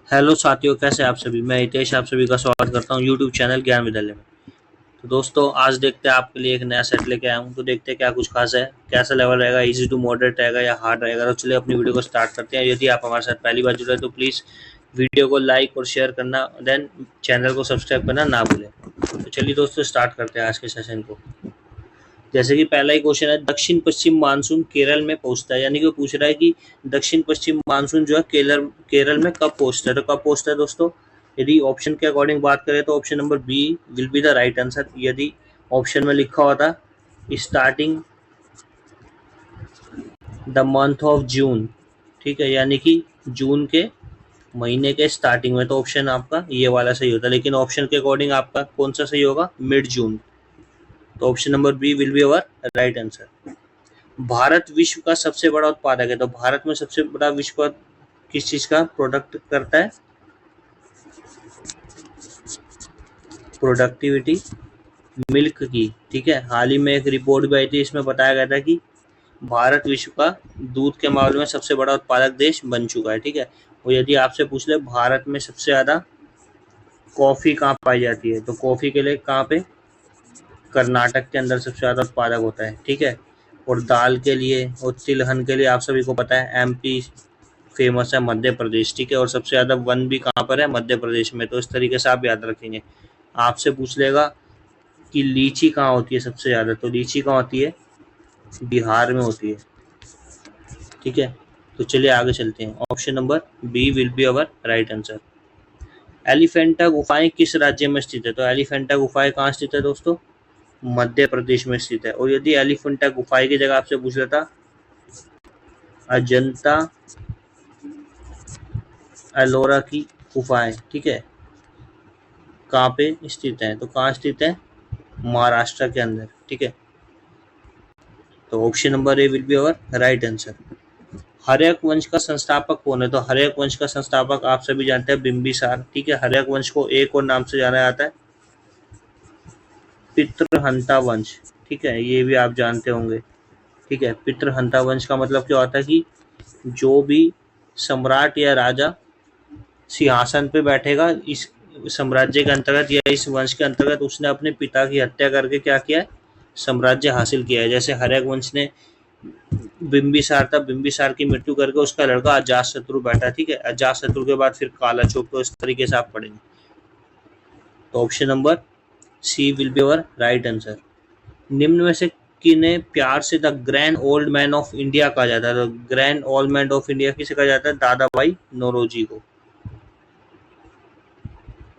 Hello साथियों, कैसे आप सभी। मैं हितेश आप सभी का स्वागत करता हूं यूट्यूब चैनल ज्ञान विद्यालय में। तो दोस्तों, आज देखते हैं आपके लिए एक नया सेट लेके आया हूं। तो देखते हैं क्या कुछ खास है, कैसा लेवल रहेगा, इजी टू मॉडरेट रहेगा या हार्ड रहेगा। तो चलिए अपनी वीडियो को स्टार्ट करते हैं। यदि आप हमारे साथ पहली बार जुड़े तो प्लीज़ वीडियो को लाइक और शेयर करना, देन चैनल को सब्सक्राइब करना ना भूलें। तो चलिए दोस्तों, स्टार्ट करते हैं आज के सेशन को। जैसे कि पहला ही क्वेश्चन है, दक्षिण पश्चिम मानसून केरल में पहुंचता है। यानी कि वो पूछ रहा है कि दक्षिण पश्चिम मानसून जो है केरल केरल में कब पहुंचता है। तो कब पहुंचता है दोस्तों, यदि ऑप्शन के अकॉर्डिंग बात करें तो option number B will be the right answer. यदि ऑप्शन में लिखा होता starting the month of June, ठीक है, यानी कि जून के महीने के स्टार्टिंग में, तो ऑप्शन आपका ये वाला सही होता है। लेकिन ऑप्शन के अकॉर्डिंग आपका कौन सा सही होगा, मिड जून। तो option number B will be our right answer. Bharat विश्व का सबसे बड़ा उत्पादक है। तो भारत में सबसे बड़ा विश्व का किस चीज का प्रोडक्ट करता है, प्रोडक्टिविटी मिल्क की, ठीक है। हाल ही में एक रिपोर्ट भी आई थी, इसमें बताया गया था कि भारत विश्व का दूध के मामले में सबसे बड़ा उत्पादक देश बन चुका है, ठीक है। और यदि आपसे पूछ ले भारत में सबसे ज्यादा कॉफी कहाँ पाई जाती है, तो कॉफी के लिए कहाँ पे, कर्नाटक के अंदर सबसे ज्यादा उत्पादक होता है, ठीक है। और दाल के लिए और तिलहन के लिए आप सभी को पता है एमपी फेमस है, मध्य प्रदेश, ठीक है। और सबसे ज्यादा वन भी कहाँ पर है, मध्य प्रदेश में। तो इस तरीके से आप याद रखेंगे। आपसे पूछ लेगा कि लीची कहाँ होती है सबसे ज्यादा, तो लीची कहाँ होती है, बिहार में होती है, ठीक है। तो चलिए आगे चलते हैं। Option number B will be our right answer. Elephanta गुफाएं किस राज्य में स्थित है। तो एलिफेंटा गुफाएं कहाँ स्थित है दोस्तों, मध्य प्रदेश में स्थित है। और यदि एलिफेंटा गुफाएं की जगह आपसे पूछ लेता अजंता एलोरा की गुफाएं, ठीक है, कहाँ पे स्थित है, तो कहाँ स्थित है, महाराष्ट्र के अंदर, ठीक है। तो option number A will be our right answer. Haryanka वंश का संस्थापक कौन है। तो हर्यक वंश का संस्थापक आप सभी जानते हैं बिंबिसार, ठीक है। हर्यक वंश को एक और नाम से जाना जाता है पितृहंता वंश, ठीक है, ये भी आप जानते होंगे, ठीक है। पितृहंता वंश का मतलब क्या होता है कि जो भी सम्राट या राजा सिंहासन पे बैठेगा इस साम्राज्य के अंतर्गत या इस वंश के अंतर्गत, उसने अपने पिता की हत्या करके क्या किया है, साम्राज्य हासिल किया है। जैसे हर्यक वंश ने बिंबिसार था, बिंबिसार की मृत्यु करके उसका लड़का अजातशत्रु बैठा, ठीक है। अजातशत्रु के बाद फिर कालाचोक। तो इस तरीके से आप पढ़ेंगे। तो option number C will be our right answer. निम्न में से किन्हें प्यार से the grand old man of India कहा जाता है। तो grand old man of India किसे कहा जाता है, दादा भाई नौरोजी को।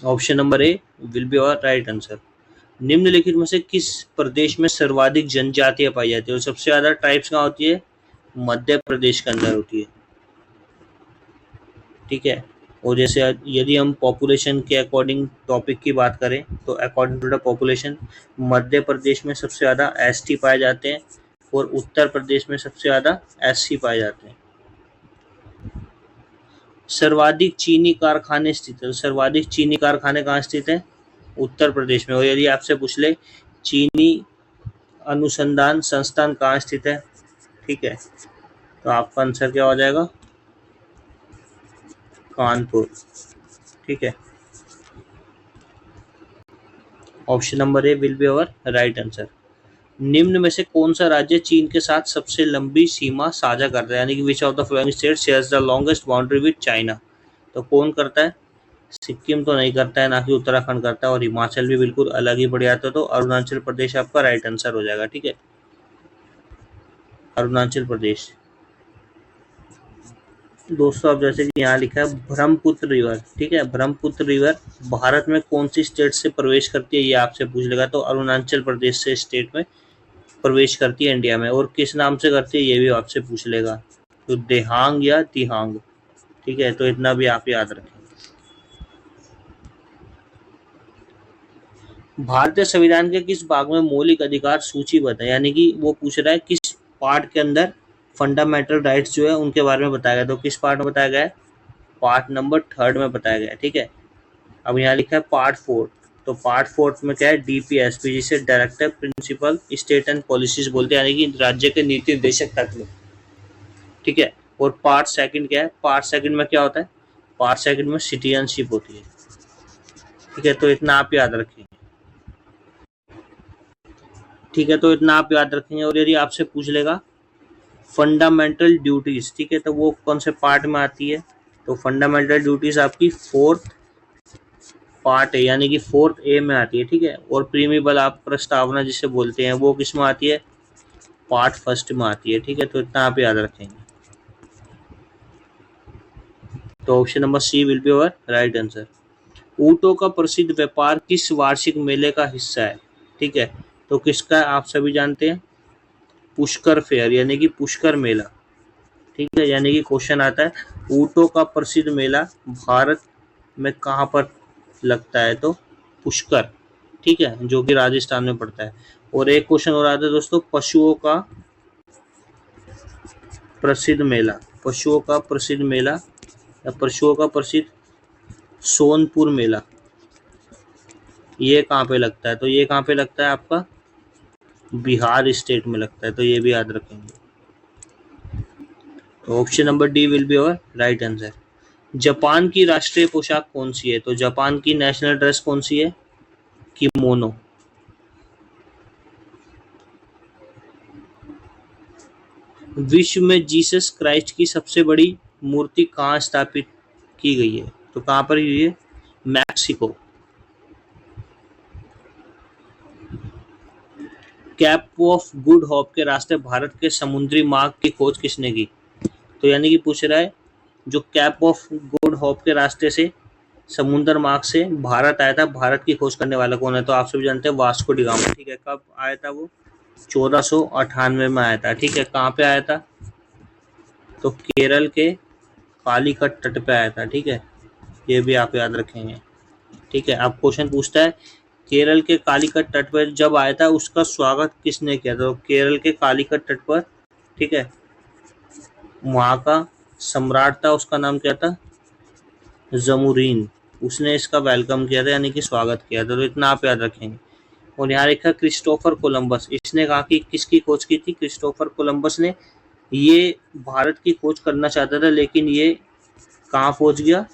Option number A will be our right answer. निम्नलिखित में से किस प्रदेश में सर्वाधिक जनजातियां पाई जाती है। और सबसे ज्यादा ट्राइब्स कहाँ होती है, मध्य प्रदेश के अंदर होती है, ठीक है। और जैसे यदि हम पॉपुलेशन के अकॉर्डिंग टॉपिक की बात करें तो according to the population Madhya Pradesh में सबसे ज़्यादा एसटी पाए जाते हैं और उत्तर प्रदेश में सबसे ज़्यादा एससी पाए जाते हैं। सर्वाधिक चीनी कारखाने स्थित है। सर्वाधिक चीनी कारखाने कहाँ स्थित है, उत्तर प्रदेश में। और यदि आपसे पूछ ले चीनी अनुसंधान संस्थान कहाँ स्थित है, ठीक है, तो आपका आंसर क्या हो जाएगा, कानपुर, ठीक है। Option number A will be our right answer. निम्न में से कौन सा राज्य चीन के साथ सबसे लंबी सीमा साझा करता है, यानी कि which of the following state shares the longest boundary with China. तो कौन करता है, सिक्किम तो नहीं करता है, ना कि उत्तराखंड करता है, और हिमाचल भी बिल्कुल अलग ही पड़ जाता है। तो अरुणाचल प्रदेश आपका राइट आंसर हो जाएगा, ठीक है, अरुणाचल प्रदेश। दोस्तों अब जैसे कि यहाँ लिखा है ब्रह्मपुत्र रिवर, ठीक है, ब्रह्मपुत्र रिवर भारत में कौन सी स्टेट से प्रवेश करती है, ये आपसे पूछ लेगा। तो अरुणाचल प्रदेश से स्टेट में प्रवेश करती है इंडिया में। और किस नाम से करती है ये भी आपसे पूछ लेगा, तो देहांग या तिहांग, ठीक है। तो इतना भी आप याद रखें। भारतीय संविधान के किस भाग में मौलिक अधिकार सूचीबद्ध है, यानी कि वो पूछ रहा है किस पार्ट के अंदर फंडामेंटल राइट्स जो है उनके बारे में बताया गया। तो किस पार्ट में बताया गया है, पार्ट नंबर 3 में बताया गया है, ठीक है। अब यहाँ लिखा है पार्ट 4। तो पार्ट 4 में क्या है, डीपीएसपी, जिसे directive principle state and policies बोलते हैं, यानी कि राज्य के नीति निर्देशक तत्व, ठीक है। और पार्ट सेकंड क्या है, पार्ट सेकंड में क्या होता है, पारसेकंड में सिटीजनशिप होती है, ठीक है। तो इतना आप याद रखेंगे, ठीक है। तो इतना आप याद रखेंगे। और यदि आपसे पूछ लेगा फंडामेंटल ड्यूटीज, ठीक है, तो वो कौन से पार्ट में आती है, तो फंडामेंटल ड्यूटीज आपकी 4th पार्ट है, यानी कि 4th ए में आती है, ठीक है। और प्रीमिबल आप प्रस्तावना जिसे बोलते हैं वो किस में आती है, पार्ट 1st में आती है, ठीक है। तो इतना आप याद रखेंगे। तो option number C will be our right answer. ऊँटों का प्रसिद्ध व्यापार किस वार्षिक मेले का हिस्सा है, ठीक है। तो किसका, आप सभी जानते हैं, पुष्कर फेयर, यानी कि पुष्कर मेला, ठीक है। यानी कि क्वेश्चन आता है ऊँटों का प्रसिद्ध मेला भारत में कहाँ पर लगता है, तो पुष्कर, ठीक है, जो कि राजस्थान में पड़ता है। और एक क्वेश्चन और आता है दोस्तों, पशुओं का प्रसिद्ध मेला, पशुओं का प्रसिद्ध मेला या पशुओं का प्रसिद्ध सोनपुर मेला, ये कहाँ पे लगता है, तो ये कहाँ पे लगता है, आपका बिहार स्टेट में लगता है। तो ये भी याद रखेंगे। तो option number D will be our right answer. Japan की राष्ट्रीय पोशाक कौन सी है, तो जापान की नेशनल ड्रेस कौन सी है, किमोनो। विश्व में जीसस क्राइस्ट की सबसे बड़ी मूर्ति कहाँ स्थापित की गई है, तो कहाँ पर हुई है, Mexico. Cap of good hope के रास्ते भारत के समुद्री मार्ग की खोज किसने की, तो यानी कि पूछ रहा है जो कैप ऑफ गुड होप के रास्ते से समुद्र मार्ग से भारत आया था, भारत की खोज करने वाला कौन है, तो आप सभी जानते हैं वास्को डी गामा, ठीक है। कब आया था वो, 1498 में आया था, ठीक है। कहाँ पे आया था, तो केरल के कालीकट तट पे आया था, ठीक है। ये भी आप याद रखेंगे, ठीक है। अब क्वेश्चन पूछता है केरल के कालीकट तट पर जब आया था उसका स्वागत किसने किया था, तो केरल के कालीकट तट पर, ठीक है, वहाँ का सम्राट था, उसका नाम क्या था, जमुरीन, उसने इसका वेलकम किया था, यानी कि स्वागत किया था। तो इतना आप याद रखेंगे। और यहाँ लिखा क्रिस्टोफर कोलंबस, इसने कहा कि किसकी खोज की थी, क्रिस्टोफर कोलंबस ने, ये भारत की खोज करना चाहता था, लेकिन ये कहाँ पहुँच गया,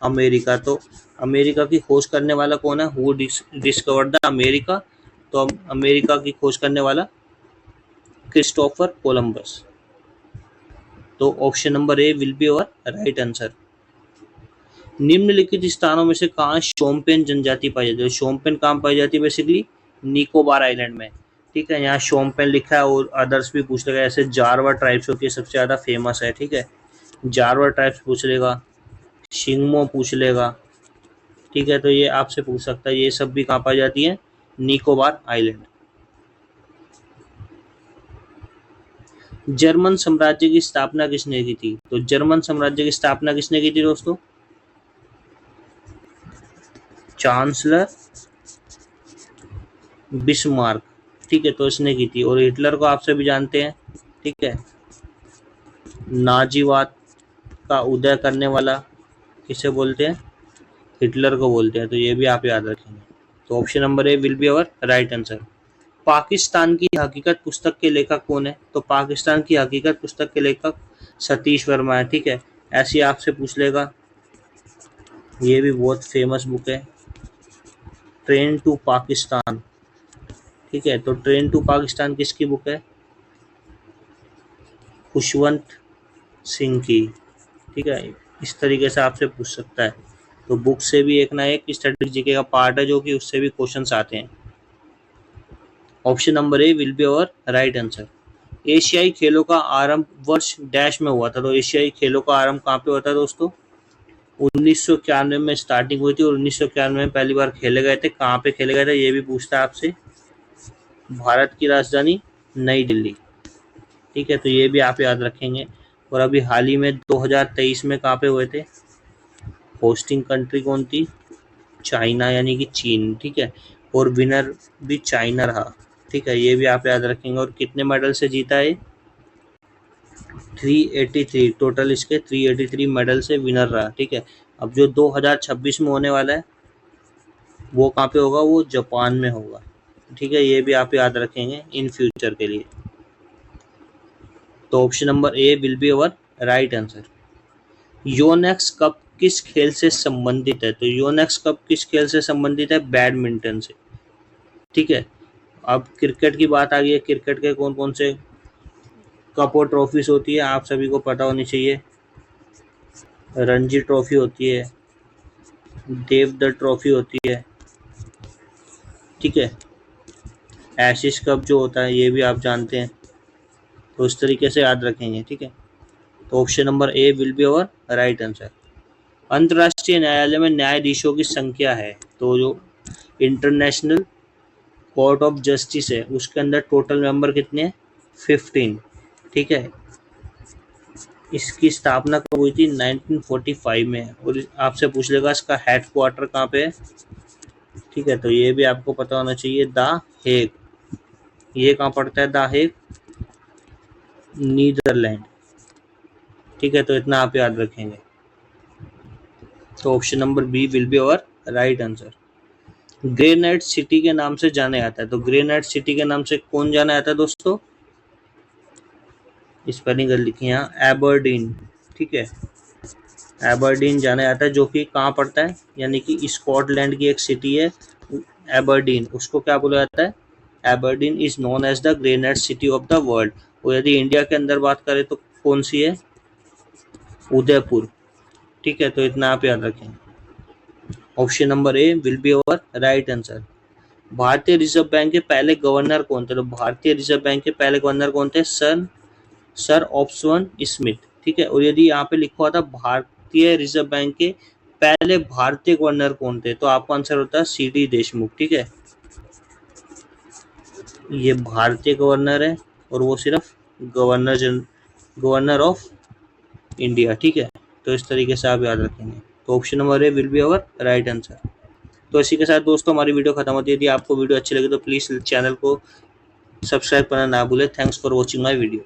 अमेरिका। तो अमेरिका की खोज करने वाला कौन है, हु डिस्कवर्ड द अमेरिका, तो अमेरिका की खोज करने वाला क्रिस्टोफर कोलंबस। तो option number A will be our right answer. निम्नलिखित स्थानों में से कहाँ शोम्पेन जनजाति पाई जाती है, शोम्पेन कहाँ पाई जाती है, बेसिकली निकोबार आइलैंड में, ठीक है। यहाँ शोम्पेन लिखा है और अदर्स भी पूछ लेगा, ऐसे जारवा ट्राइब्स होती है, सबसे ज़्यादा फेमस है, ठीक है। जारवा ट्राइब्स पूछ लेगा, शिंगमो पूछ लेगा, ठीक है। तो ये आपसे पूछ सकता है, ये सब भी कहाँ पाई जाती है, निकोबार आइलैंड। जर्मन साम्राज्य की स्थापना किसने की थी, तो जर्मन साम्राज्य की स्थापना किसने की थी दोस्तों, चांसलर बिस्मार्क, ठीक है। तो इसने की थी। और हिटलर को आप सभी जानते हैं, ठीक है, नाजीवाद का उदय करने वाला किसे बोलते हैं, हिटलर को बोलते हैं। तो ये भी आप याद रखेंगे। तो option number A will be our right answer. Pakistan की हकीकत पुस्तक के लेखक कौन है, तो पाकिस्तान की हकीकत पुस्तक के लेखक सतीश वर्मा है, ठीक है। ऐसे आपसे पूछ लेगा, ये भी बहुत फेमस बुक है, ट्रेन टू पाकिस्तान, ठीक है। तो ट्रेन टू पाकिस्तान किसकी बुक है, खुशवंत सिंह की, ठीक है। इस तरीके से आपसे पूछ सकता है। तो बुक से भी एक ना एक स्टैटिस्टिक्स जीके का पार्ट है, जो कि उससे भी क्वेश्चंस आते हैं। Option number A will be our right answer. एशियाई खेलों का आरंभ वर्ष डैश में हुआ था, तो एशियाई खेलों का आरंभ कहाँ पे हुआ था दोस्तों, 1991 में स्टार्टिंग हुई थी और 1991 में पहली बार खेले गए थे। कहाँ पे खेले गए थे ये भी पूछता है आपसे, भारत की राजधानी नई दिल्ली, ठीक है। तो ये भी आप याद रखेंगे। और अभी हाल ही में 2023 में कहाँ पे हुए थे, होस्टिंग कंट्री कौन थी, चाइना, यानी कि चीन, ठीक है। और विनर भी चाइना रहा, ठीक है। ये भी आप याद रखेंगे। और कितने मेडल से जीता है, 383, टोटल इसके 383 मेडल से विनर रहा, ठीक है। अब जो 2026 में होने वाला है वो कहाँ पे होगा, वो जापान में होगा, ठीक है। ये भी आप याद रखेंगे इन फ्यूचर के लिए। तो option number A will be our right answer. Yonex cup किस खेल से संबंधित है? तो योनेक्स कप किस खेल से संबंधित है? बैडमिंटन से, ठीक है। अब क्रिकेट की बात आ गई है, क्रिकेट के कौन कौन से कप और ट्रॉफीज होती है आप सभी को पता होनी चाहिए। रणजी ट्रॉफी होती है, देवदत्त ट्रॉफी होती है, ठीक है। एशिस कप जो होता है ये भी आप जानते हैं, तो इस तरीके से याद रखेंगे, ठीक है। तो option number A will be our right answer. अंतर्राष्ट्रीय न्यायालय में न्यायाधीशों की संख्या है, तो जो इंटरनेशनल कोर्ट ऑफ जस्टिस है उसके अंदर टोटल मेंबर कितने हैं? 15, ठीक है। इसकी स्थापना कब हुई थी? 1945 में। और आपसे पूछ लेगा इसका हेड क्वार्टर कहाँ पे है, ठीक है। तो ये भी आपको पता होना चाहिए, द हेग। ये कहाँ पड़ता है? द हेग, नीदरलैंड, ठीक है। तो इतना आप याद रखेंगे। तो option number B will be our right answer. Granite city के नाम से जाना जाता है, तो ग्रेनाइट सिटी के नाम से कौन जाना जाता है दोस्तों? स्पेलिंग कर लिखिए यहाँ, एबरडीन, ठीक है। एबरडीन जाना जाता है, जो कि कहाँ पड़ता है? यानी कि स्कॉटलैंड की एक सिटी है एबरडीन, उसको क्या बोला जाता है? Aberdeen is known as the granite city of the world. और यदि इंडिया के अंदर बात करें तो कौन सी है? उदयपुर, ठीक है। तो इतना आप याद रखें। Option number A will be our right answer. भारतीय रिजर्व बैंक के पहले गवर्नर कौन थे? तो भारतीय रिजर्व बैंक के पहले गवर्नर कौन थे? सर ऑप्शन स्मिथ, ठीक है। और यदि यहाँ पे लिखा हुआ था भारतीय रिजर्व बैंक के पहले भारतीय गवर्नर कौन थे, तो आपका आंसर होता है सीडी देशमुख, ठीक है। ये भारतीय गवर्नर है और वो सिर्फ गवर्नर ऑफ इंडिया, ठीक है। तो इस तरीके से आप याद रखेंगे। तो option number A will be our right answer. तो इसी के साथ दोस्तों हमारी वीडियो खत्म होती है। यदि आपको वीडियो अच्छी लगी तो प्लीज़ चैनल को सब्सक्राइब करना ना भूलें। Thanks for watching my video.